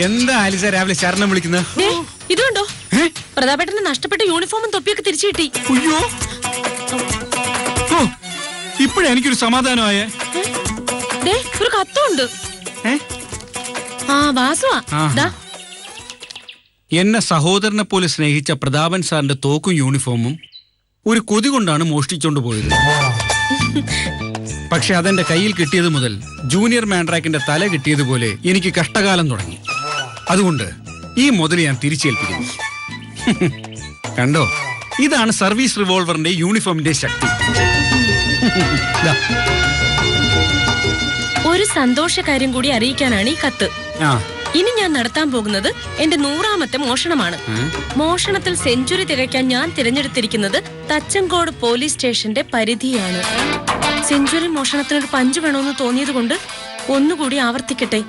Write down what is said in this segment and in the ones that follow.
എന്താ ആലിസ രാവിലെ ശരണം വിളിക്കുന്നത്? ഇതുണ്ടോ പ്രതാപേട്ടന് നഷ്ടപ്പെട്ട യൂണിഫോമും തൊപ്പിയൊക്കെ തിരിച്ചു കിട്ടി. അയ്യോ, ഇപ്പഴേ എനിക്കൊരു സമാധാനമായേ. ഒരു കത്തുണ്ട്. വാസുവാ. എന്നെ സഹോദരനെ പോലെ സ്നേഹിച്ച പ്രതാപൻ സാറിന്റെ തോക്കും യൂണിഫോമും ഒരു കൊതി കൊണ്ടാണ് മോഷ്ടിച്ചോണ്ട് പോയത്. പക്ഷെ അതെന്റെ കയ്യിൽ കിട്ടിയത് മുതൽ ജൂനിയർ മാൻഡ്രാക്കിന്റെ തല കിട്ടിയതുപോലെ എനിക്ക് കഷ്ടകാലം തുടങ്ങി. അതുകൊണ്ട് ഈ മുതൽ ഞാൻ തിരിച്ചേൽപ്പിക്കുന്നു. കണ്ടോ, ഇതാണ് സർവീസ് റിവോൾവറിന്റെ യൂണിഫോമിന്റെ ശക്തി. ഒരു സന്തോഷകാര്യം കൂടി അറിയിക്കാനാണ് ഈ കത്ത്. ഇനി ഞാൻ നടത്താൻ പോകുന്നത് എന്റെ 100ാമത്തെ മോഷണമാണ്. മോഷണത്തിൽ സെഞ്ചുറി തികയ്ക്കാൻ ഞാൻ തിരഞ്ഞെടുത്തിരിക്കുന്നത് തച്ചങ്കോട് പോലീസ് സ്റ്റേഷന്റെ പരിധിയാണ്. സെഞ്ചുറി മോഷണത്തിനൊരു പഞ്ച് വേണമെന്ന് തോന്നിയത് കൊണ്ട് ഒന്നുകൂടി ആവർത്തിക്കട്ടെ.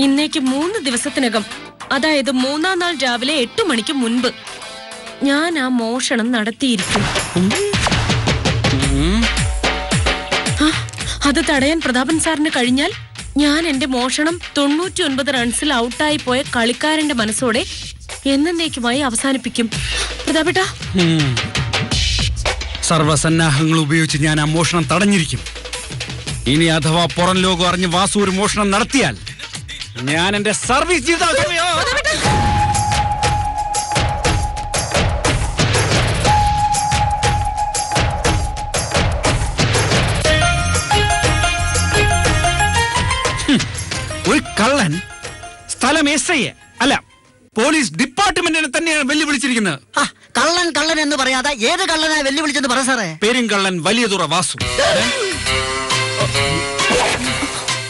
ഇന്നേക്ക് 3 ദിവസത്തിനകം, അതായത് 3ാം നാൾ രാവിലെ 8 മണിക്ക് മുൻപ് ഞാൻ ആ മോഷണം നടത്തിയിരിക്കും. അത് തടയാൻ പ്രതാപൻ സാറിന് കഴിഞ്ഞാൽ ഞാൻ എന്റെ മോഷണം 99 റൺസിൽ ഔട്ടായി പോയ കളിക്കാരന്റെ മനസ്സോടെ എന്നേക്കുമായി അവസാനിപ്പിക്കും. പ്രതാപേട്ടാ, സർവസന്നാഹങ്ങൾ ഉപയോഗിച്ച് ഞാൻ ആ മോഷണം തടഞ്ഞിരിക്കും. ഇനി അഥവാ പുറം ലോകം അറിഞ്ഞ് വാസു ഒരു മോഷണം നടത്തിയാൽ ഞാൻ എന്റെ സർവീസ് ജീവിതം ഒരു കള്ളൻ സ്ഥലം SI അല്ല പോലീസ് ഡിപ്പാർട്ട്മെന്റിനെ തന്നെയാണ് വെല്ലുവിളിച്ചിരിക്കുന്നത്. കള്ളൻ കള്ളൻ എന്ന് പറയാതെ ഏത് കള്ളനാ വെല്ലുവിളിച്ചെന്ന് പറ സാറേ. പെരുങ്കള്ളൻ വലിയതുറ വാസു.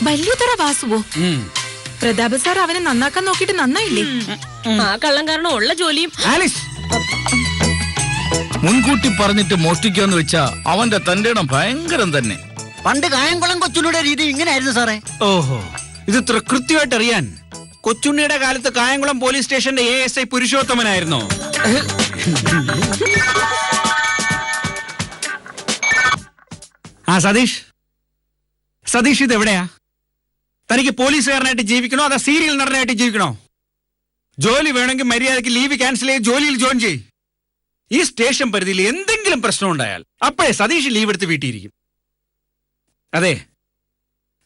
വലിയതുറ വാസുവോ? പ്രതാപ സാർ അവനെ നന്നാക്കാൻ നോക്കിയിട്ട് നന്നായില്ലേ? ആ കള്ളൻ കാരണം ഉള്ള ജോലിയും. ആലിസ്, മുൻകൂട്ടി പറഞ്ഞിട്ട് മോഷ്ടിക്കാന്ന് വെച്ചാ അവന്റെ തന്റെ ഇടം ഭയങ്കരം തന്നെ. പണ്ട് കായംകുളം കൊച്ചുണ്ണിയുടെ രീതി ഇങ്ങനെയായിരുന്നു സാറേ. ഓഹോ, ഇത് ഇത്ര കൃത്യമായിട്ട് അറിയാൻ കൊച്ചുണ്ണിയുടെ കാലത്ത് കായംകുളം പോലീസ് സ്റ്റേഷന്റെ ASI പുരുഷോത്തമനായിരുന്നോ? സതീഷ് ഇത് എവിടെയാ? തനിക്ക് പോലീസുകാരനായിട്ട് ജീവിക്കണോ അതോ സീരിയൽ നടനായിട്ട് ജീവിക്കണോ? ജോലി വേണമെങ്കിൽ മര്യാദയ്ക്ക് ലീവ് ക്യാൻസൽ ചെയ്ത് ജോലിയിൽ ജോയിൻ ചെയ്യും. ഈ സ്റ്റേഷൻ പരിധിയിൽ എന്തെങ്കിലും പ്രശ്നം ഉണ്ടായാൽ അപ്പോഴേ സതീഷ് ലീവ് എടുത്ത് വീട്ടിയിരിക്കും. അതെ,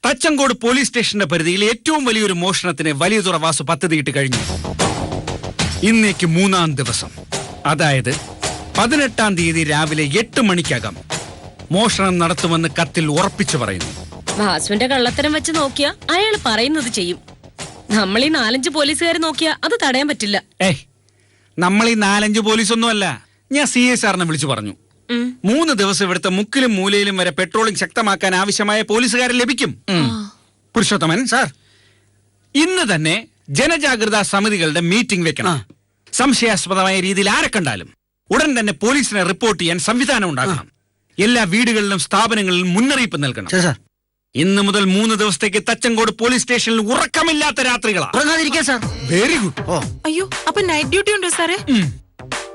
തച്ചങ്കോട് പോലീസ് സ്റ്റേഷന്റെ പരിധിയിൽ ഏറ്റവും വലിയൊരു മോഷണത്തിന് വലിയതുറ വാസു പദ്ധതിയിട്ട് കഴിഞ്ഞു. ഇന്നേക്ക് 3ാം ദിവസം, അതായത് 18ാം തീയതി രാവിലെ 8 മണിക്കകം മോഷണം നടത്തുമെന്ന് കത്തിൽ ഉറപ്പിച്ചു പറയുന്നു. വാസുവിന്റെ കള്ളത്തരം വെച്ച് നോക്കിയാ അയാൾ പറയുന്നത് ചെയ്യും. നമ്മൾ ഈ 4-5 പോലീസുകാരെ നോക്കിയാ അത് തടയാൻ പറ്റില്ല. നമ്മൾ ഈ 4-5 പോലീസൊന്നുമല്ല. ഞാൻ CA സാറിനെ വിളിച്ചു പറഞ്ഞു, 3 ദിവസം ഇവിടുത്തെ മുക്കിലും മൂലയിലും വരെ പെട്രോളിംഗ് ശക്തമാക്കാൻ ആവശ്യമായ പോലീസുകാരെ ലഭിക്കും. പുരുഷോത്തമൻ സാർ, ഇന്ന് തന്നെ ജനജാഗ്രതാ സമിതികളുടെ മീറ്റിംഗ് വെക്കണം. സംശയാസ്പദമായ രീതിയിൽ ആരെ കണ്ടാലും ഉടൻ തന്നെ പോലീസിനെ റിപ്പോർട്ട് ചെയ്യാൻ സംവിധാനം ഉണ്ടാക്കണം. എല്ലാ വീടുകളിലും സ്ഥാപനങ്ങളിലും മുന്നറിയിപ്പ് നൽകണം. ഇന്ന് മുതൽ 3 ദിവസത്തേക്ക് തച്ചങ്കോട് പോലീസ് സ്റ്റേഷനിൽ ഉറക്കമില്ലാത്ത രാത്രികളാണ്. Very good. അയ്യോ, അപ്പൊ നൈറ്റ് ഡ്യൂട്ടി ഉണ്ടോ സാറേ?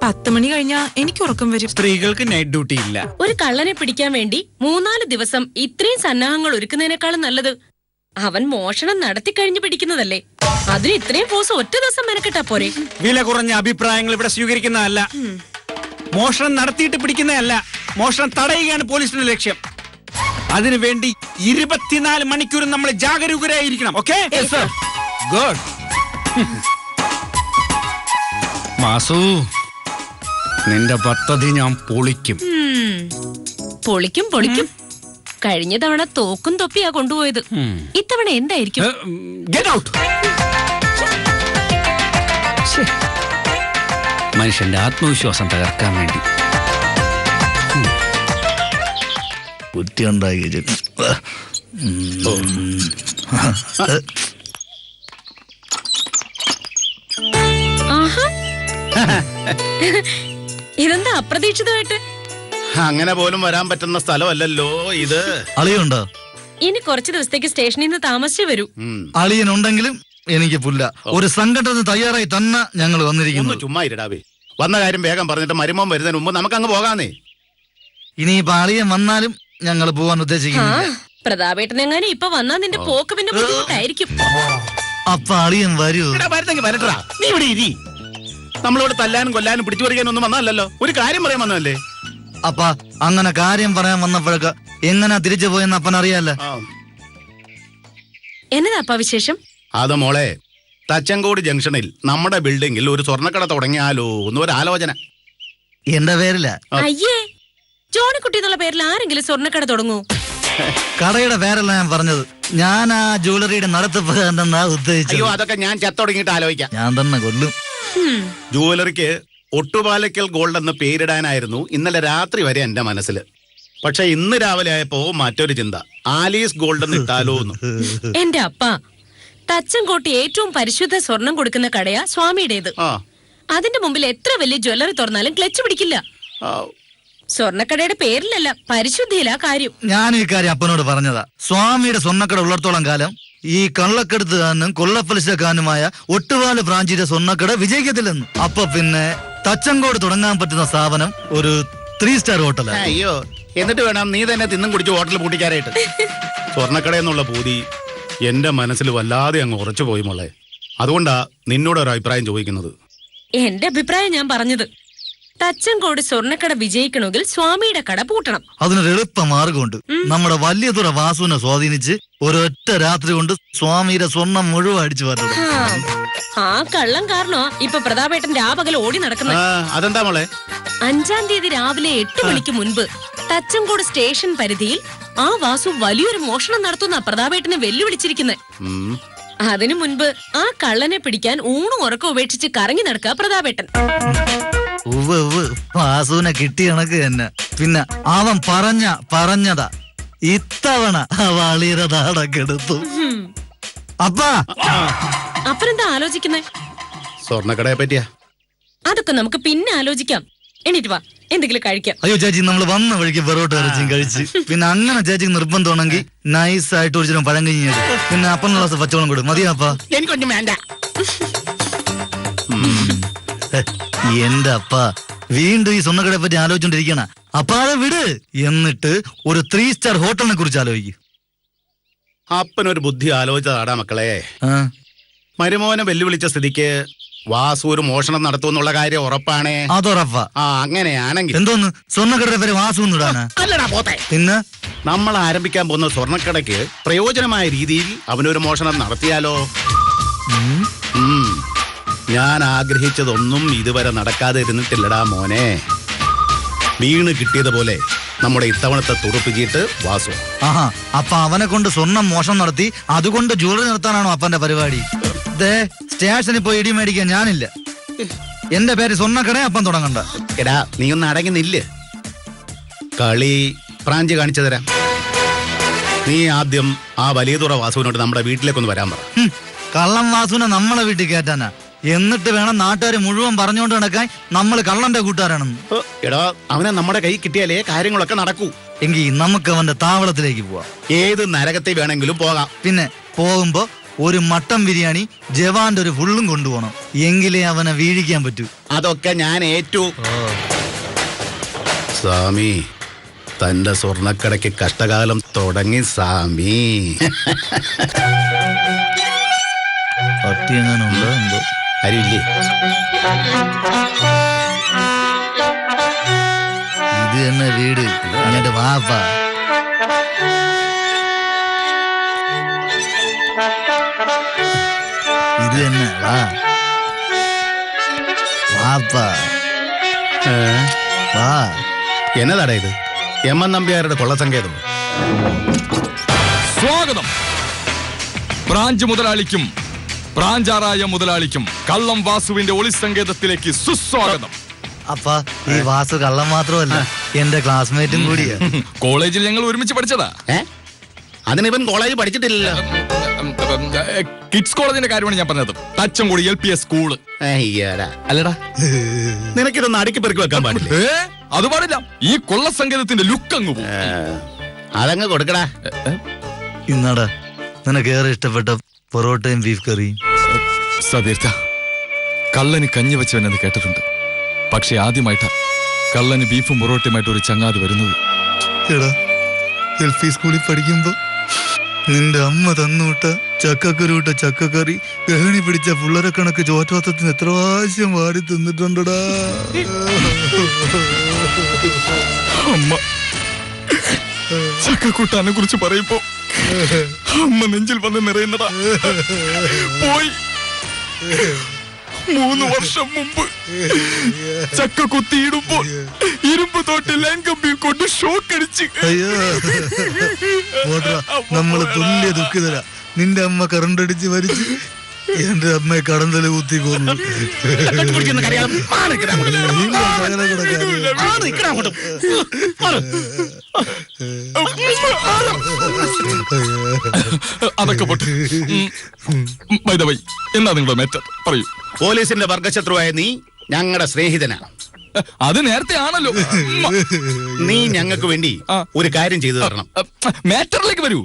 10 മണി കഴിഞ്ഞാ എനിക്ക് ഉറക്കം വരും. സ്ത്രീകൾക്ക് നൈറ്റ് ഡ്യൂട്ടി ഇല്ല. ഒരു കള്ളനെ പിടിക്കാൻ വേണ്ടി 3-4 ദിവസം ഇത്രയും സന്നാഹങ്ങൾ ഒരുക്കുന്നതിനേക്കാളും നല്ലത് അവൻ മോഷണം നടത്തി കഴിഞ്ഞ് പിടിക്കുന്നതല്ലേ. അതിന് ഇത്രയും ഫോഴ്സ് ഒറ്റ ദിവസം മെനക്കെട്ടാ പോരെ. വില കുറഞ്ഞ അഭിപ്രായങ്ങൾ ഇവിടെ സ്വീകരിക്കുന്നതല്ല. മോഷണം നടത്തിയിട്ട് പിടിക്കുന്നതല്ല, മോഷണം തടയുകയാണ് പോലീസിന്റെ ലക്ഷ്യം. അതിനുവേണ്ടി 24 മണിക്കൂറും നമ്മൾ ജാഗരൂകരായിരിക്കണം. Okay good. വാസു, നിന്റെ പദ്ധതി ഞാൻ പൊളിക്കും. പൊളിക്കും. കഴിഞ്ഞ തവണ തോക്കും തൊപ്പിയാ കൊണ്ടുപോയത്. ഇത്തവണ എന്തായിരിക്കും? Get out. മനുഷ്യന്റെ ആത്മവിശ്വാസം തകർക്കാൻ വേണ്ടി ബുദ്ധി ഉണ്ടായി. ഇതെന്താ അപ്രതീക്ഷിതമായിട്ട്? അങ്ങനെ പോലും വരാൻ പറ്റുന്ന സ്ഥലമല്ലല്ലോ ഇത്. അളിയുണ്ടോ? ഇനി കുറച്ച് ദിവസത്തേക്ക് സ്റ്റേഷനിൽ നിന്ന് താമസിച്ചേ വരൂ. അളിയനുണ്ടെങ്കിലും എനിക്ക് പുല്ല. ഒരു സംഘടന തയ്യാറായി തന്നെ ഞങ്ങൾ വന്നിരിക്കുന്നു. ചുമ്മാ ഇരടാവേ, വന്ന കാര്യം വേഗം പറഞ്ഞിട്ട് മരുമോൻ വരുന്നതിന് മുമ്പ് നമുക്ക് അങ്ങ് പോകാന്നേ. ഇനിയിപ്പോ അളിയൻ വന്നാലും ഞങ്ങൾ പോവാൻ ഉദ്ദേശിക്കുന്നു. പ്രതാപേട്ടനെങ്ങാനും ഇപ്പൊ വന്നാ നിന്റെ പോക്ക് പിന്നെ ബുദ്ധിമുട്ടായിരിക്കും. അപ്പൊ അളിയൻ വരൂ. വരുന്നെങ്കിൽ വരട്ടാ, നീ ഇവിടെ ഇരി. നമ്മളോട് തല്ലാനും കൊല്ലാനും പിടിച്ചു പറിക്കാനും ഒന്നും വന്നല്ലോ, ഒരു കാര്യം പറയാൻ വന്നതല്ലേ. അപ്പ അങ്ങനെ കാര്യം പറയാൻ വന്നപ്പോഴൊക്കെ എങ്ങനെ തിരിച്ചു പോയെന്ന് അപ്പൻ അറിയാലോ. എന്നതാ വിശേഷം? അത് മോളെ, തച്ചങ്കോട് ജംഗ്ഷനിൽ നമ്മുടെ ബിൽഡിംഗിൽ ഒരു സ്വർണ്ണക്കട തുടങ്ങിയാലോ എന്നൊരു ആലോചന. എന്റെ പേരില്ല. അയ്യേ, ജോണിക്കുട്ടി എന്നുള്ള പേരിൽ ആരെങ്കിലും സ്വർണ്ണക്കട തുടങ്ങൂ? കടയുടെ പേരല്ല ഞാൻ പറഞ്ഞത്. ഞാൻ ആ ജ്വല്ലറിയുടെ നടത്തിപ്പുകാരനെന്നാ ഉദ്ദേശിച്ചത്. അയ്യോ, അതൊക്കെ ഞാൻ ചത്തൊടങ്ങിയിട്ട് ആലോചിക്കാം. ഞാൻ തന്നെ കൊല്ലും. ജ്വല്ലറിക്ക് ഒട്ടുപാലക്കൽ ഗോൾഡ് എന്ന് പേരിടാനായിരുന്നു ഇന്നലെ രാത്രി വരെ എന്റെ മനസ്സിൽ. പക്ഷെ ഇന്ന് രാവിലെ ആയപ്പോ മറ്റൊരു ചിന്ത, ആലീസ് ഗോൾഡ് എന്ന് ഇട്ടാലോ എന്ന്. എന്റെ അപ്പ, തച്ചൻകോട്ട് ഏറ്റവും പരിശുദ്ധ സ്വർണം കൊടുക്കുന്ന കടയാ സ്വാമിയുടേത്. അതിന്റെ മുമ്പിൽ എത്ര വലിയ ജ്വല്ലറി തുറന്നാലും ക്ലച്ച് പിടിക്കില്ല. സ്വർണ്ണക്കടയുടെ പേരിലല്ല, പരിശുദ്ധിയിലാ കാര്യം. ഞാൻ ഈ കാര്യം അപ്പനോട് പറഞ്ഞതാ. സ്വാമിയുടെ സ്വർണ്ണക്കട ഉള്ളിടത്തോളം കാലം ഈ കള്ളക്കെടുത്തുകാരനും കൊള്ളപ്പലിശക്കാരനുമായ ഒട്ടുപാല് ബ്രാഞ്ചിന്റെ സ്വർണ്ണക്കട വിജയിക്കത്തില്ലെന്ന്. അപ്പൊ പിന്നെ തച്ചങ്കോട് തുടങ്ങാൻ പറ്റുന്ന സ്ഥാപനം ഒരു 3 സ്റ്റാർ ഹോട്ടലാ. അയ്യോ, എന്നിട്ട് വേണം നീ തന്നെ തിന്നും കുടിച്ച് ഹോട്ടൽ പൂട്ടിക്കാനായിട്ട്. സ്വർണ്ണക്കട എന്നുള്ള പൂതി എന്റെ മനസ്സിൽ വല്ലാതെ അങ്ങ് ഉറച്ചു പോയി മോളെ. അതുകൊണ്ടാ നിന്നോട് ഒരു അഭിപ്രായം ചോദിക്കുന്നത്. എന്റെ അഭിപ്രായം ഞാൻ പറഞ്ഞത്, തച്ചൻകോട് സ്വർണ്ണക്കട വിജയിക്കണമെങ്കിൽ സ്വാമിയുടെ കട പൂട്ടണം. അതിനൊരു എളുപ്പ മാർഗമുണ്ട്. നമ്മുടെ വലിയതുറ വാസുവിനെ സ്വാധീനിച്ച് ഒരൊറ്റ രാത്രി കൊണ്ട് സ്വാമിയുടെ സ്വർണം മുഴുവൻ അടിച്ചു മാറ്റണം. ആ കള്ളം കാരണോ ഇപ്പൊ പ്രതാപേട്ടൻ രാപകൽ ഓടി നടക്കുന്നത്. അതെന്താ മോളെ? 5-ാം തീയതി രാവിലെ 8 മണിക്ക് മുൻപ് തച്ചൻകോട് സ്റ്റേഷൻ പരിധിയിൽ ആ വാസു വലിയൊരു മോഷണം നടത്തുന്ന പ്രതാപേട്ടനെ വെല്ലുവിളിച്ചിരിക്കുന്നത്. അതിനു മുൻപ് ആ കള്ളനെ പിടിക്കാൻ ഊണും ഉറക്കം ഉപേക്ഷിച്ച് കറങ്ങി നടക്കുക പ്രതാപേട്ടൻ. വാസുവിനെ കിട്ടിയ കണക്ക് തന്നെ. പിന്നെ അവൻ പറഞ്ഞതാ ഇത്തവണ വളീര നാടക്കെടുത്തു. അപ്പനെന്താ ആലോചിക്കുന്നേ? സ്വർണ്ണക്കടയെ പറ്റിയാ? അതൊക്കെ നമുക്ക് പിന്നെ ആലോചിക്കാം. എണീറ്റ് വാ, എന്തെങ്കിലും കഴിക്കാം. അയ്യോ ചേച്ചി, നമ്മൾ വന്ന വഴിക്ക് പൊറോട്ട ഇറച്ചിയും കഴിച്ച്. പിന്നെ അങ്ങനെ ചേച്ചിക്ക് നിർബന്ധമാണെങ്കിൽ നൈസായിട്ട് ഒരു പഴം കഴിഞ്ഞു. പിന്നെ അപ്പനുള്ള ദിവസം പച്ചവളം കൊടുക്കും. മതിയാ അപ്പ? എനിക്കൊന്നും വേണ്ട. എന്റെ അപ്പ വീണ്ടും ഈ സ്വർണ്ണക്കടയെ പറ്റി ആലോചിച്ചോണ്ടിരിക്കണ. അപ്പ അത് വിട്. എന്നിട്ട് ഒരു 3 സ്റ്റാർ ഹോട്ടലിനെ കുറിച്ച് ആലോചിക്കും. അപ്പനൊരു ബുദ്ധി ആലോചിച്ചതാടാ മക്കളെ. മരുമോനെ വെല്ലുവിളിച്ച സ്ഥിതിക്ക് വാസു ഒരു മോഷണം നടത്തുമെന്നുള്ള കാര്യം ഉറപ്പാണേ. അതുറപ്പാ. അങ്ങനെയാണെങ്കിൽ എന്തോന്ന് സ്വർണ്ണക്കടയുടെ പേര് വാസു ഇടാനാ? അല്ലടാ പോത്തെ. പിന്നെ നമ്മൾ ആരംഭിക്കാൻ പോകുന്ന സ്വർണ്ണക്കടയ്ക്ക് പ്രയോജനമായ രീതിയിൽ അവനൊരു മോഷണം നടത്തിയാലോ? ഞാൻ ആഗ്രഹിച്ചതൊന്നും ഇതുവരെ നടക്കാതെ ഇരുന്നിട്ടില്ലടാ മോനെ. വീണ് കിട്ടിയതുപോലെ നമ്മുടെ ഇത്തവണത്തെ തുറപ്പിച്ചിട്ട് വാസു. ആഹാ, അപ്പൊ അവനെ കൊണ്ട് സ്വർണം മോഷണം നടത്തി അതുകൊണ്ട് ജ്വല്ലറി നടത്താനാണോ അപ്പന്റെ പരിപാടി? സ്റ്റേഷനിൽ പോയി ഇടി മേടിക്കാൻ ഞാനില്ല. എന്റെ പേര് സ്വർണ്ണക്കട അപ്പം തുടങ്ങണ്ട. എടാ, നീ ഒന്ന് അടങ്ങി നില്ല്. കളി പ്രാഞ്ച് കാണിച്ചു തരാം. നീ ആദ്യം ആ വലിയതുറ വാസുവിനോട് നമ്മുടെ വീട്ടിലേക്കൊന്ന് വരാൻ പറ. കള്ളം വാസുവിനെ നമ്മളെ വീട്ടിൽ കയറ്റാനാ. എന്നിട്ട് വേണം നാട്ടുകാർ മുഴുവൻ പറഞ്ഞുകൊണ്ട് നടക്കാൻ നമ്മൾ കള്ളന്റെ കൂട്ടുകാരാണെന്ന്. എടാ, അവനെ നമ്മുടെ കൈ കിട്ടിയാലേ കാര്യങ്ങളൊക്കെ നടക്കൂ. എങ്കിൽ നമുക്ക് അവന്റെ താവളത്തിലേക്ക് പോവാം. ഏത് നരകത്തിൽ വേണമെങ്കിലും പോകാം. പിന്നെ പോകുമ്പോ ഒരു മട്ടൻ ബിരിയാണി ജവാന്റെ ഒരു ഫുള്ളും കൊണ്ടുപോകണം. എങ്കിലേ അവനെ വീഴിക്കാൻ പറ്റൂ. അതൊക്കെ ഞാൻ ഏറ്റു. സ്വാമി, തന്റെ സ്വർണ്ണക്കടയ്ക്ക് കഷ്ടകാലം തുടങ്ങി സ്വാമി. പട്ടി എങ്ങാനുണ്ടോ എന്തോ? അറിയില്ലേ? ഇത് തന്നെ വീട്. എന്നിട്ട് വാപ്പ. ഇത് തന്നെ വാ വാപ്പ. വാ. എന്നതാടാ ഇത്? എം.എൻ. നമ്പ്യാരുടെ കൊള്ളസങ്കേതം. സ്വാഗതം. ബ്രാഞ്ച് മുതലാളിക്കും ബ്രാഞ്ചാറായ മുതലാളിക്കും കള്ളം വാസുവിന്റെ ഒളിസങ്കേതത്തിലേക്ക് സുസ്വാഗതം. അപ്പ ഈ വാസു കള്ളം മാത്രമല്ല, എന്റെ ക്ലാസ്മേറ്റും കൂടിയാ. കോളേജിൽ ഞങ്ങൾ ഒരുമിച്ച് പഠിച്ചതാ. അതിനിവൻ കോളേജ് പഠിച്ചിട്ടില്ലല്ലോ. കിഡ്സ് കോളേജിന്റെ കാര്യമാണ് ഞാൻ പറഞ്ഞത്. Thachankode LPS school. അല്ലടാ, നിനക്കിതൊന്ന് അടുക്കി പെറുക്കി വെക്കാൻ പാടില്ല. അത് പാടില്ല. ഈ കൊള്ളസങ്കേതത്തിന്റെ ലുക്ക് അങ്ങ് അതങ്ങ് കൊടുക്കടാ. ഇന്നാടാ നിനക്ക് ഏറെ ഇഷ്ടപ്പെട്ട പൊറോട്ടയും ബീഫ് കറിയും. സതീർത്ഥ, കള്ളന് കഞ്ഞി വെച്ചവനെന്ന് കേട്ടിട്ടുണ്ട്. പക്ഷെ ആദ്യമായിട്ടാ കള്ളന് ബീഫും പൊറോട്ടയുമായിട്ട് ഒരു ചങ്ങാതി വരുന്നത്. എടാ, LP സ്കൂളിൽ പഠിക്കുമ്പോ നിന്റെ അമ്മ തന്നൂട്ട ചക്കക്കുരുട്ട ചക്കക്കറി ഗഹണി പിടിച്ച പുള്ളരെ കണക്ക് ചോറ്റോത്തത്തിന് എത്ര പ്രാവശ്യം വാരി തിന്നിട്ടുണ്ടടാ. അമ്മ ചക്കക്കൂട്ടാനെ കുറിച്ച് പറയുമ്പോ അമ്മ നെഞ്ചിൽ വന്ന് നിറയുന്നടാ. പോയി 3 വർഷം മുമ്പ് ചക്ക കുത്തിയിടുമ്പോൾ ഇരുമ്പ് തോട്ടി ലൈൻ കമ്പിയിൽ കൊണ്ട് ഷോക്ക് അടിച്ച്. അയ്യോ നമ്മള് തുല്യ ദുഃഖിതരാ. നിന്റെ അമ്മ കറണ്ടടിച്ച് മരിച്ച് എന്റെ അമ്മയെ കടന്തല കുത്തി കൊന്നു. അതൊക്കെ പോട്ടെ. എന്നാ നിങ്ങളുടെ മെറ്റർ പറയൂ. പോലീസിന്റെ വർഗശത്രുവായ നീ ഞങ്ങളുടെ സ്നേഹിതനാ. അത് നേരത്തെ ആണല്ലോ. നീ ഞങ്ങൾക്ക് വേണ്ടി ഒരു കാര്യം ചെയ്തു തരണം. മാറ്ററിലേക്ക് വരൂ.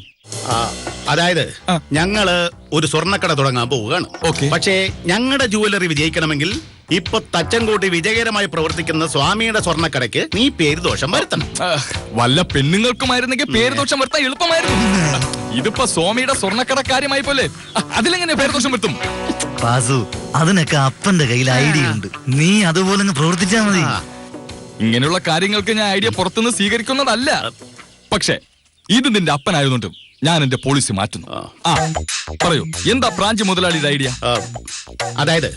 അതായത് ഞങ്ങള് ഒരു സ്വർണ്ണക്കട തുടങ്ങാൻ പോവുകയാണ്. പക്ഷേ ഞങ്ങളുടെ ജുവലറി വിജയിക്കണമെങ്കിൽ ഇപ്പൊ തച്ചൻകോട്ടി വിജയകരമായി പ്രവർത്തിക്കുന്ന സ്വാമിയുടെ സ്വർണ്ണക്കടയ്ക്ക് നീ പേര് ദോഷം വരുത്തണം. വല്ല പെണ്ണുങ്ങൾക്കുമായിരുന്നെങ്കിൽ പേര് ദോഷം വരുത്താൻ എളുപ്പമായിരുന്നു. ഇതിപ്പോ സ്വാമിയുടെ സ്വർണ്ണക്കടക്കാര്യമായി പോലെ അതിലെങ്ങനെ പേര് ദോഷം വരുത്തും? പാസു, അതിനൊക്കെ അപ്പന്റെ കയ്യിൽ ഐഡിയ ഉണ്ട്. നീ അതുപോലെ പ്രവർത്തിച്ചാ മതി. ഇങ്ങനെയുള്ള കാര്യങ്ങൾക്ക് ഞാൻ ഐഡിയ പുറത്തുനിന്ന് സ്വീകരിക്കുന്നതല്ല. പക്ഷേ ഇത് നിന്റെ അപ്പനായതുകൊണ്ടും ഞാൻ എന്റെ പോളിസി മാറ്റുന്നു. പറയൂ, എന്താ ബ്രാഞ്ച് മുതലാളിയുടെ ഐഡിയ? അതായത്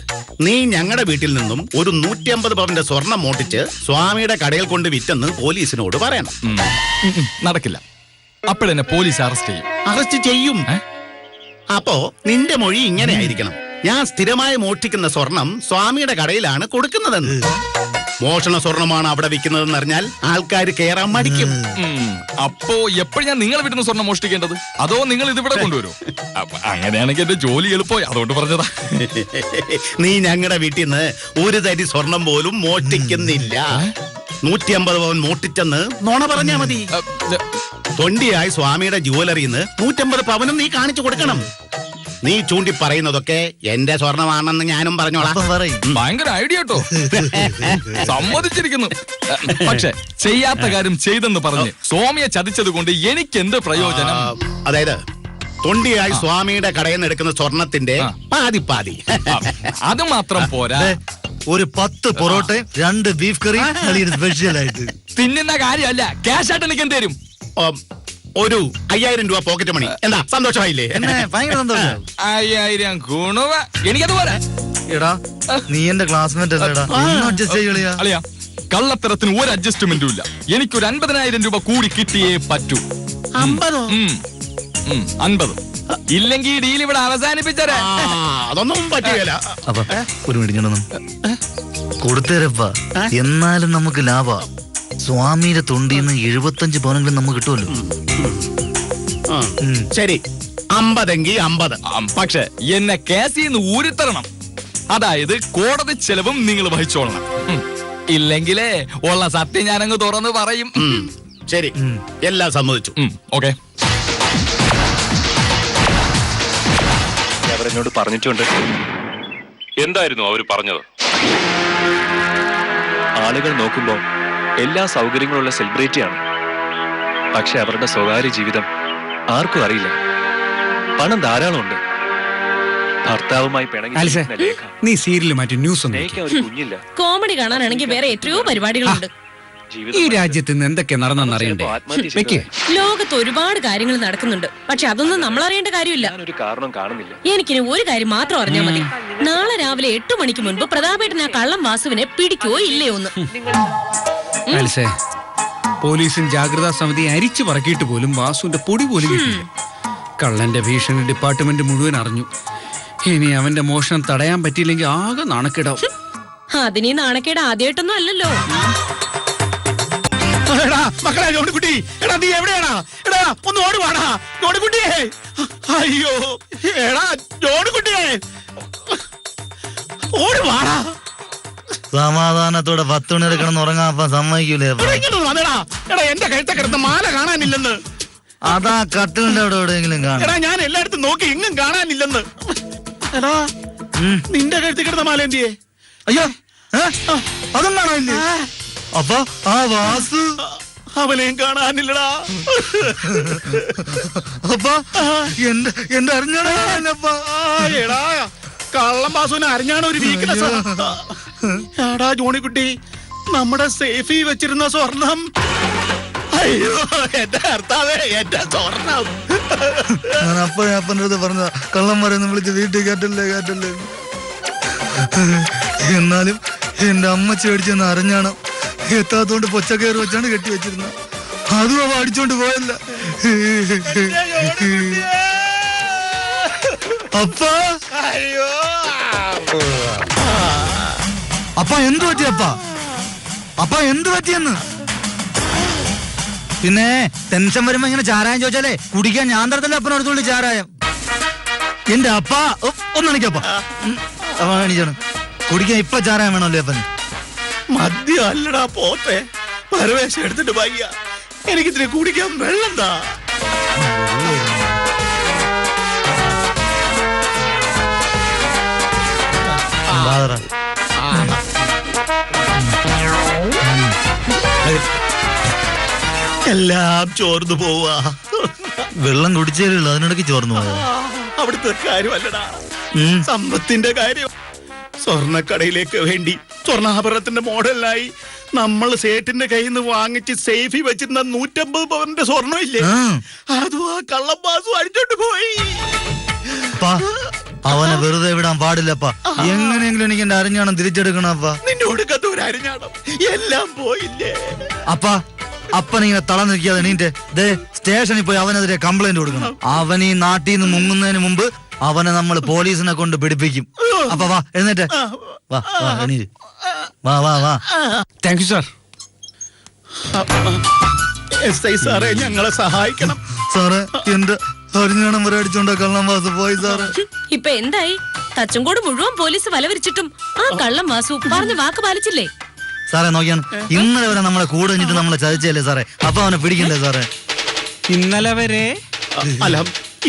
നീ ഞങ്ങളുടെ വീട്ടിൽ നിന്നും ഒരു 150 പവന്റെ സ്വർണം മോട്ടിച്ച് സ്വാമിയുടെ കടയിൽ കൊണ്ട് വിറ്റെന്ന് പോലീസിനോട് പറയണം. നടക്കില്ല. അപ്പോഴെന്നെ പോലീസ് അറസ്റ്റ് ചെയ്യും. അപ്പോ നിന്റെ മൊഴി ഇങ്ങനെ ആയിരിക്കണം: ഞാൻ സ്ഥിരമായി മോഷ്ടിക്കുന്ന സ്വർണം സ്വാമിയുടെ കടയിലാണ് കൊടുക്കുന്നതെന്ന്. മോഷണ സ്വർണമാണ് അവിടെ വിൽക്കുന്നതെന്ന് അറിഞ്ഞാൽ ആൾക്കാർ കയറാൻ മടിക്കും. അപ്പോ എപ്പോഴും ഞാൻ നിങ്ങളെ വീട്ടിൽ നിന്ന് സ്വർണം മോഷ്ടിക്കേണ്ടത്? അതോ നിങ്ങൾ ഇതിവിടെ കൊണ്ടുവരും? അങ്ങനെയാണെങ്കിൽ എന്റെ ജോലി എളുപ്പമായി, അതുകൊണ്ട് പറഞ്ഞതാ. നീ ഞങ്ങളുടെ വീട്ടിൽ നിന്ന് ഒരു തരി സ്വർണം പോലും മോഷ്ടിക്കുന്നില്ല. 150 പവൻ മോഷ്ടിച്ചെന്ന് നോണ പറഞ്ഞാ മതി. തൊണ്ടിയായി സ്വാമിയുടെ ജുവലറിന്ന് 150 പവനും നീ കാണിച്ചു കൊടുക്കണം. നീ ചൂണ്ടി പറയുന്നതൊക്കെ എന്റെ സ്വർണമാണെന്ന് ഞാനും പറഞ്ഞോളാം. ഭയങ്കര ഐഡിയ കേട്ടോ. സമ്മതിച്ചിരിക്കുന്നു. പക്ഷെ ചെയ്യാത്ത കാര്യം ചെയ്തെന്ന് പറഞ്ഞ് സ്വാമിയെ ചതിച്ചത് കൊണ്ട് എനിക്ക് എന്ത് പ്രയോജനം? അതായത് തൊണ്ടിയായി സ്വാമിയുടെ കടയിൽ നിന്ന് എടുക്കുന്ന സ്വർണത്തിന്റെ പാതി. അത് മാത്രം പോരാ. ഒരു 10 പൊറോട്ട 2 ബീഫ് കറി സ്പെഷ്യലായിട്ട് തിന്നുന്ന കാര്യമല്ല, ക്യാഷ് ആയിട്ട് എനിക്ക് എന്ത് തരും? ഒരു 5000 രൂപ പോക്കറ്റ് മണി. എന്താ, സന്തോഷമായില്ലേ? ഭയങ്കര സന്തോഷം. 5000 ഗുണവ എനിക്കത് പോരാ. എടാ, നീ എന്റെ ക്ലാസ്മേറ്റ് അഡ്ജസ്റ്റ് ചെയ്യളിയാ. കള്ളത്തരത്തിന് ഒരു അഡ്ജസ്റ്റ്മെന്റും ഇല്ല. എനിക്കൊരു 50,000 രൂപ കൂടി കിട്ടിയേ പറ്റൂ. 50 ഇല്ലെങ്കിൽ ഈ ഡീൽ ഇവിടെ അവസാനിപ്പിച്ചേ. അതൊന്നും പറ്റുകയില്ല. അപ്പൊ ഒരു മിനിറ്റ് കൊടുത്തേരപ്പാ. എന്നാലും നമുക്ക് ലാഭ. സ്വാമിയുടെ തൊണ്ടിന്ന് 75 പവനെങ്കിലും നമുക്ക് കിട്ടുമല്ലോ. ശരി, 50 50. പക്ഷെ എന്നെ കേസിൽ നിന്ന് ഊരിത്തരണം. അതായത് കോടതി ചെലവും നിങ്ങൾ വഹിച്ചോളണം. ഇല്ലെങ്കിലേ ഉള്ള സത്യം ഞാനങ്ങ് തുറന്ന് പറയും. ശരി, എല്ലാം സമ്മതിച്ചു. ഓക്കെ. അവരെന്നോട് പറഞ്ഞിട്ടുണ്ട്. എന്തായിരുന്നു അവർ പറഞ്ഞത്? ആളുകൾ നോക്കുമ്പോ എല്ലാ സൗകര്യങ്ങളുള്ള സെലിബ്രിറ്റിയാണ്. പക്ഷെ അവരുടെ സ്വകാര്യ ജീവിതം ആർക്കും അറിയില്ല. പണം ധാരാളം ഉണ്ട്. ഭർത്താവുമായി പിണങ്ങി നീ സീരിയൽ മാറ്റി ന്യൂസ് ഒരു കുഞ്ഞില്ല. കോമഡി കാണാനാണെങ്കിൽ വേറെ എത്രയോ പരിപാടികളുണ്ട്. ഈ രാജ്യത്ത് നിന്ന് എന്തൊക്കെ നടന്നെന്ന് അറിയണ്ടേ? ലോകത്ത് ഒരുപാട് കാര്യങ്ങൾ നടക്കുന്നുണ്ട്. പക്ഷെ അതൊന്നും നമ്മൾ അറിയേണ്ട കാര്യമില്ല. ഒരു കാരണം കാണുന്നില്ല. എനിക്കിനി ഒരു കാര്യം മാത്രം അറിഞ്ഞാൽ മതി. നാളെ രാവിലെ 8 മണിക്ക് മുൻപ് പ്രതാപേട്ടൻ ആ കള്ളം വാസുവിനെ പിടിക്കോ ഇല്ലയോ എന്ന്. പോലീസും ജാഗ്രതാ സമിതി അരിച്ചു പറക്കിയിട്ട് പോലും വാസുവിന്റെ പൊടി പോലും കിട്ടില്ല. കള്ളന്റെ ഭീഷണി ഡിപ്പാർട്ട്മെന്റ് മുഴുവൻ അറിഞ്ഞു. ഇനി അവന്റെ മോഷണം തടയാൻ പറ്റിയില്ലെങ്കിൽ ആകെ നാണക്കേടാവും. അതിനീ നാണക്കേട് ആദ്യമായിട്ടൊന്നും അല്ലല്ലോ. മക്കളെ ജോണിക്കുട്ടി, എടാ നീ എവിടെയാടാ? എടാ ഒന്ന് ഓടുവാടാ ജോണിക്കുട്ടിയെ. അയ്യോ എടാ ജോണിക്കുട്ടിയെ, ഓടുവാടാ. സമാധാനത്തോടെ 10 മണി വരെ കിടന്ന് ഉറങ്ങാൻ സമ്മതിക്കൂലേ? എടാ എന്റെ കഴുത്ത കിടന്ന മാല കാണാനില്ലെന്ന്. അതാ കട്ടിലിന്റെ അവിടെ എവിടെയെങ്കിലും കാണാം. എടാ ഞാൻ എല്ലായിടത്തും നോക്കി, എങ്ങും കാണാനില്ലെന്ന്. എടാ നിന്റെ കഴുത്തി കിടന്ന മാല എന്തിയേ? അയ്യോ, അതും കാണാനില്ലേ? അപ്പൊ ആ വാസു അവനെയും കാണാനില്ലടാ. അപ്പാ എന്റെ അറിഞ്ഞാടാ. എടാ കള്ളം പാസുവിനെ അറിഞ്ഞാണ് ഒരു വീക്ക്നെസ്. എടാ ജോണിക്കുട്ടി, നമ്മുടെ സേഫി വെച്ചിരുന്ന സ്വർണം. അയ്യോ എന്റെ ഭർത്താവേ, എന്റെ സ്വർണം. ഞാൻ അപ്പൻ്റെ അടുത്ത് പറഞ്ഞ കള്ളന്മാരെന്ന് വിളിച്ച് വീട്ടിൽ കേട്ടല്ലേ. എന്നാലും എന്റെ അമ്മച്ചി അടിച്ചെന്ന് അറിഞ്ഞാണ് എത്താത്തോണ്ട് പൊച്ചക്കയറ് വെച്ചാണ് കെട്ടി വെച്ചിരുന്നത്. അതും അവ അടിച്ചോണ്ട് പോയല്ല. അപ്പാ, അയ്യോ അപ്പ എന്തു പറ്റി? അപ്പ എന്തു പറ്റിയെന്ന്? പിന്നെ ടെൻഷൻ വരുമ്പോ ഇങ്ങനെ ചാരായം ചോദിച്ചാലേ കുടിക്കാൻ ഞാൻ തരത്തില്ല അപ്പനടുത്തുള്ളി ചാരായം. എന്റെ അപ്പ ഒന്നണിക്കപ്പ എണീച്ചാണ് കുടിക്കാൻ ഇപ്പൊ ചാരായം വേണമല്ലേ അപ്പന്? മദ്യം അല്ലടാ പോത്തെ, പരവേശം എടുത്തിട്ട് വയ്യ. എനിക്കിത്തിരി കുടിക്കാൻ വെള്ളം താ. എല്ലാം ചോർന്നു പോവാ. വെള്ളം കുടിച്ചേരുള്ളൂ, അതിനിടയ്ക്ക് ചോർന്നു പോയാ. അവിടുത്തെ കാര്യമല്ലടാ, സമ്പത്തിന്റെ കാര്യം. സ്വർണ്ണക്കടയിലേക്ക് വേണ്ടി സ്വർണ്ണാഭരണത്തിന്റെ മോഡലിനായി നമ്മൾ സേട്ടിന്റെ കയ്യിൽ നിന്ന് വാങ്ങിച്ച് സേഫി വെച്ചിരുന്ന 150 പവന്റെ സ്വർണ്ണം ഇല്ലേ, അതും ആ കള്ളപ്പാസും അടിച്ചോണ്ട് പോയി. അവനെ വെറുതെ വിടാൻ പാടില്ലപ്പാ. എങ്ങനെയെങ്കിലും എനിക്ക് എന്റെ അരിഞ്ഞാണം തിരിച്ചെടുക്കണം അപ്പാ. നിന്റെ ഒടുക്കത്ത ഒരു അരിഞ്ഞാണം എല്ലാം പോയില്ലേ. അപ്പനിങ്ങനെ തളർന്നിരിക്കാതെ എണീറ്റ് സ്റ്റേഷനിൽ പോയി അവനെതിരെ കംപ്ലൈന്റ് കൊടുക്കണം. അവൻ ഈ നാട്ടിൽ നിന്ന് മുങ്ങുന്നതിന് മുമ്പ് അവനെ നമ്മൾ പോലീസിനെ കൊണ്ട് പിടിപ്പിക്കും. അപ്പൊ വാ, എഴുന്നേറ്റ് വാ, എണീറ്റ് വാ. Thank you sir. SI സാറേ, ഞങ്ങളെ സഹായിക്കണം സാറേ. എന്റെ അരിഞ്ഞാണം വരെ അടിച്ചോണ്ട കള്ളം വാസു പോയി സാറേ. ഇപ്പൊ എന്തായി? തച്ചങ്കോട് മുഴുവൻ പോലീസ് വലവരിച്ചിട്ടും ആ കള്ളം വാസു പറഞ്ഞ വാക്ക് പാലിച്ചില്ലേ? സാറേ നോക്കിയാണ്, ഇന്നലെ വരെ നമ്മളെ കൂടെ കഴിഞ്ഞിട്ട് നമ്മളെ ചതിച്ചല്ലേ സാറേ. അപ്പൊ അവനെ പിടിക്കണ്ടേ സാറേ? ഇന്നലെ വരെ അല്ല,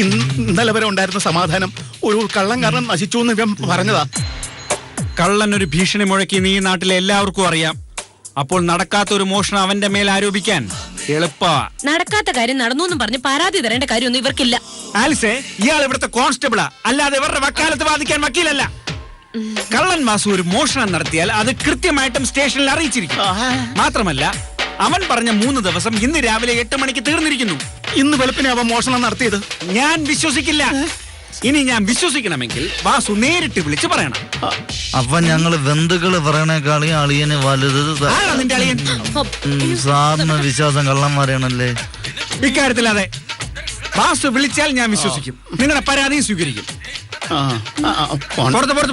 ഇന്നലെ വരെ ഉണ്ടായിരുന്ന സമാധാനം ഒരു കള്ളം കാരണം നശിച്ചു എന്ന് ഇവൻ പറഞ്ഞതാ. കള്ളൻ ഒരു ഭീഷണി മുഴക്കി നീ നാട്ടിലെ എല്ലാവർക്കും അറിയാം. അപ്പോൾ നടക്കാത്ത ഒരു മോഷണം അവന്റെ മേൽ ആരോപിക്കാൻ എളുപ്പമാ. നടക്കാത്ത കാര്യം നടന്നു എന്നും പറഞ്ഞ് പരാതി തരേണ്ട കാര്യമൊന്നും ഇവർക്കില്ല. ആലിസേ, ഇയാൾ ഇവിടുത്തെ കോൺസ്റ്റബിളാ, അല്ലാതെ ഇവരുടെ വക്കാലത്ത് വാദിക്കാൻ വക്കീലല്ല. കള്ളൻ മാസു ഒരു മോഷണം നടത്തിയാൽ അത് കൃത്യമായിട്ടും സ്റ്റേഷനിൽ അറിയിച്ചിരിക്കും. മാത്രമല്ല, അവൻ പറഞ്ഞ 3 ദിവസം ഇന്ന് രാവിലെ 8 മണിക്ക് തീർന്നിരിക്കുന്നു. ഇന്ന് വെളുപ്പിനെ അവൻ മോഷണം നടത്തിയത് ഞാൻ വിശ്വസിക്കില്ല. ഇനി ഞാൻ വിശ്വസിക്കണമെങ്കിൽ വാസു നേരിട്ട് വിളിച്ച് പറയണം. അപ്പൊ ഞങ്ങള് ബന്ധുക്കള് പറയണേക്കാളി അളിയന് വലുത് നിന്റെ അളിയൻ. സാറിന് വിശ്വാസം കള്ളന്മാരെയാണല്ലേ? ഇക്കാര്യത്തിൽ അതെ. വാസു വിളിച്ചാൽ ഞാൻ വിശ്വസിക്കും, നിങ്ങളുടെ പരാതിയും സ്വീകരിക്കും.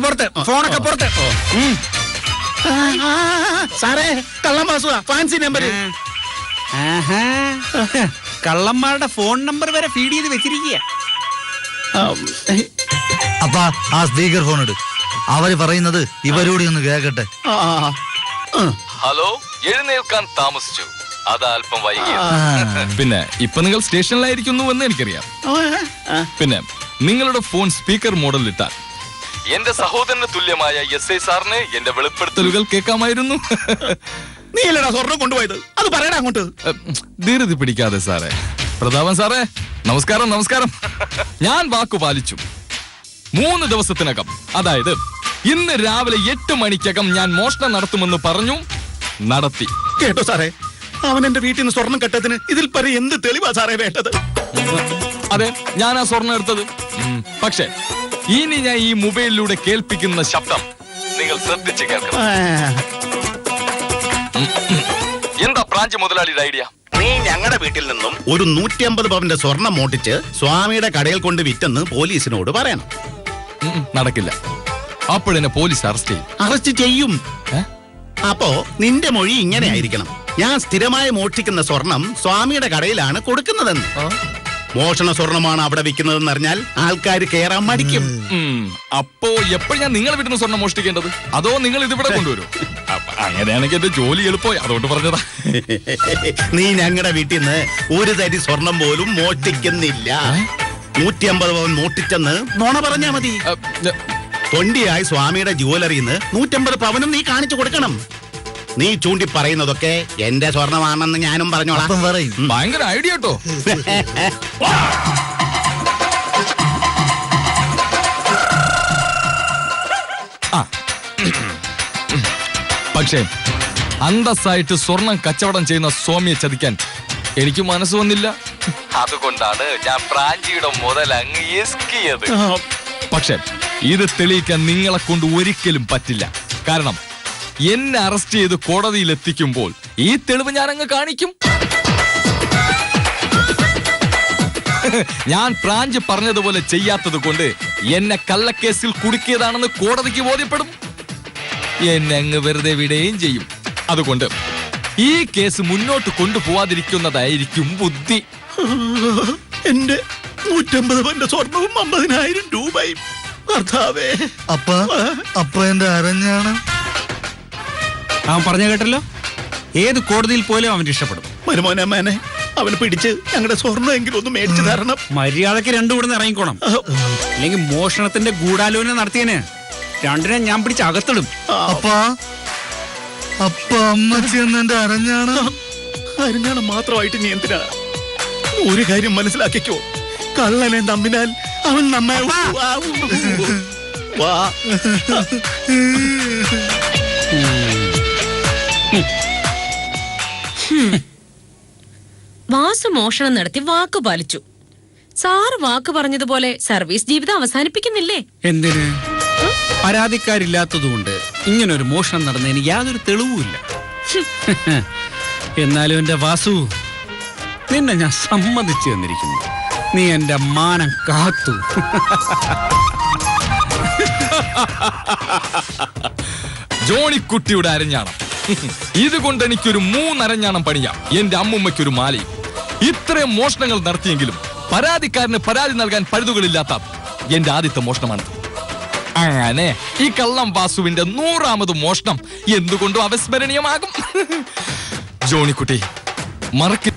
പുറത്ത് ഫോണൊക്കെ പുറത്ത്. സാറേ, കള്ളം മാസുവാ, ഫാൻസി നമ്പർ. കള്ളന്മാരുടെ ഫോൺ നമ്പർ വരെ ഫീഡ് ചെയ്ത് വെച്ചിരിക്കുക. അപ്പ ആ സ്പീക്കർ ഫോൺ ഇട്, അവര് പറയുന്നത് ഇവരോട് ഒന്ന് കേക്കട്ടെ. ഹലോ, എഴുന്നേൽക്കാൻ താമസിച്ചു, അത് അല്പം വൈകിയ. പിന്നെ ഇപ്പൊ നിങ്ങൾ സ്റ്റേഷനിലായിരിക്കുന്നു എന്ന് എനിക്കറിയാം. പിന്നെ നിങ്ങളുടെ ഫോൺ സ്പീക്കർ മോഡൽ ഇട്ടാൽ എന്റെ സഹോദരന് തുല്യമായ SI സാറിന് എന്റെ വെളിപ്പെടുത്തലുകൾ കേൾക്കാമായിരുന്നു. നീ അല്ലടാ സ്വർണം കൊണ്ടുപോയത്, അത് പറയടാ അങ്ങോട്ട്. ധീരതി പിടിക്കാതെ സാറേ. പ്രതാപൻ സാറേ, നമസ്കാരം. ഞാൻ വാക്കു പാലിച്ചു. 3 ദിവസത്തിനകം, അതായത് ഇന്ന് രാവിലെ 8 മണിക്കകം ഞാൻ മോഷണം നടത്തുമെന്ന് പറഞ്ഞു, നടത്തി. കേട്ടോ സാറേ, അവൻ എന്റെ വീട്ടിൽ നിന്ന് സ്വർണം കെട്ടതിന് ഇതിൽ പര എന്ത് തെളിവാ സാറേ വേണ്ടത്? അതെ, ഞാൻ ആ സ്വർണം എടുത്തത്. പക്ഷേ ഇനി ഞാൻ ഈ മൊബൈലിലൂടെ കേൾപ്പിക്കുന്ന ശബ്ദം നിങ്ങൾ ശ്രദ്ധിച്ച് കേൾക്കണം. എന്താ ബ്രാഞ്ച് മുതലാളിയുടെ ഐഡിയ? നീ ഞങ്ങളുടെ വീട്ടിൽ നിന്നും ഒരു 150 പവന്റെ സ്വർണം മോട്ടിച്ച് സ്വാമിയുടെ കടയിൽ കൊണ്ട് വിറ്റെന്ന് പോലീസിനോട് പറയണം. നടക്കില്ല. അപ്പോഴെന്നെ പോലീസ് അറസ്റ്റ് ചെയ്യും. അപ്പോ നിന്റെ മൊഴി ഇങ്ങനെ ആയിരിക്കണം: ഞാൻ സ്ഥിരമായി മോഷ്ടിക്കുന്ന സ്വർണം സ്വാമിയുടെ കടയിലാണ് കൊടുക്കുന്നതെന്ന്. മോഷണ സ്വർണമാണ് അവിടെ വിൽക്കുന്നതെന്ന് അറിഞ്ഞാൽ ആൾക്കാർ കയറാൻ മടിക്കും. അപ്പോ എപ്പോഴും ഞാൻ നിങ്ങളെ വീട്ടിൽ നിന്ന് സ്വർണം മോഷ്ടിക്കേണ്ടത്, അതോ നിങ്ങൾ ഇതിവിടെ കൊണ്ടുവരും? അങ്ങനെയാണെങ്കിൽ എന്റെ ജോലി എളുപ്പമായി, അതുകൊണ്ട് പറഞ്ഞതാ. നീ ഞങ്ങളുടെ വീട്ടിൽ നിന്ന് ഒരു തരി സ്വർണം പോലും മോഷ്ടിക്കുന്നില്ല. 150 പവൻ മോഷ്ടിച്ചെന്ന് നോണ പറഞ്ഞാ മതി. തൊണ്ടിയായി സ്വാമിയുടെ ജുവലറിന്ന് 150 പവനും നീ കാണിച്ചു കൊടുക്കണം. നീ ചൂണ്ടി പറയുന്നതൊക്കെ എന്റെ സ്വർണമാണെന്ന് ഞാനും പറഞ്ഞോളാം. അപ്പം പറയും. ഭയങ്കര ഐഡിയ കേട്ടോ. പക്ഷേ അന്തസ്സായിട്ട് സ്വർണം കച്ചവടം ചെയ്യുന്ന സ്വാമിയെ ചതിക്കാൻ എനിക്ക് മനസ്സ് വന്നില്ല. അതുകൊണ്ടാണ് ഞാൻ പ്രാഞ്ചിയുടെ മുതൽ അങ്ങ് എസ്കിയത്. പക്ഷെ ഇത് തെളിയിക്കാൻ നിങ്ങളെ കൊണ്ട് ഒരിക്കലും പറ്റില്ല. കാരണം എന്നെ അറസ്റ്റ് ചെയ്ത് കോടതിയിൽ എത്തിക്കുമ്പോൾ ഈ തെളിവ് ഞാൻ അങ്ങ് കാണിക്കും. ഞാൻ പ്രാഞ്ച് പറഞ്ഞതുപോലെ ചെയ്യാത്തത് കൊണ്ട് എന്നെ കള്ളക്കേസിൽ കുടുക്കിയതാണെന്ന് കോടതിക്ക് ബോധ്യപ്പെടും. എന്നെ അങ്ങ് വെറുതെ വിടുകയും ചെയ്യും. അതുകൊണ്ട് ഈ കേസ് മുന്നോട്ട് കൊണ്ടുപോവാതിരിക്കുന്നതായിരിക്കും ബുദ്ധി. എന്റെ 150 പവന്റെ സ്വർണവും 50,000 രൂപയും. കർത്താവേ. അപ്പ എന്റെ അരഞ്ഞാണ്. അവൻ പറഞ്ഞു കേട്ടല്ലോ, ഏത് കോടതിയിൽ പോലും അവൻ രക്ഷപ്പെടും. മരുമോനെ, അവനെ പിടിച്ച് ഞങ്ങളുടെ സ്വർണ്ണം എങ്കിലും ഒന്ന് മേടിച്ചു തരണം. മര്യാദക്ക് രണ്ടും കൂടെ ഇറങ്ങിക്കോണം. അല്ലെങ്കിൽ മോഷണത്തിന്റെ ഗൂഢാലോചന നടത്തിയതിന് രണ്ടിനെ ഞാൻ പിടിച്ച് അകത്തിടും. അപ്പ അമ്മച്ചി എന്നെ അരഞ്ഞാണ്. അരഞ്ഞാണ് മാത്രമായിട്ട് നീ എന്തിനാ? ഒരു കാര്യം മനസ്സിലാക്കിക്കോ, കള്ളനെ തമ്മിനാൽ അവൻ നമ്മെ വാ. വാസു മോഷണം നടത്തി വാക്ക് പാലിച്ചു. സാറ് വാക്ക് പറഞ്ഞതുപോലെ സർവീസ് ജീവിതം അവസാനിപ്പിക്കുന്നില്ലേ? എന്തിന്? പരാതിക്കാരില്ലാത്തതുകൊണ്ട് ഇങ്ങനൊരു മോഷണം നടന്നതിന് യാതൊരു തെളിവുമില്ല. എന്നാലും എന്റെ വാസു, നിന്നെ ഞാൻ സമ്മതിച്ചു തന്നിരിക്കുന്നു. നീ എന്റെ മാനം കാത്തു. ജോണിക്കുട്ടിയുടെ അരഞ്ഞാണം. ഇതുകൊണ്ട് എനിക്കൊരു 3 അരഞ്ഞാണം പണിയാം. എന്റെ അമ്മുമ്മയ്ക്കൊരു മാലയും. ഇത്രയും മോഷണങ്ങൾ നടത്തിയെങ്കിലും പരാതിക്കാരന് പരാതി നൽകാൻ പഴുതുകളില്ലാത്ത എന്റെ ആദ്യത്തെ മോഷണമാണ്. അങ്ങനെ ഈ കള്ളം വാസുവിന്റെ 100ാമത് മോഷണം എന്തുകൊണ്ടും അവിസ്മരണീയമാകും. ജോണിക്കുട്ടി മറക്ക.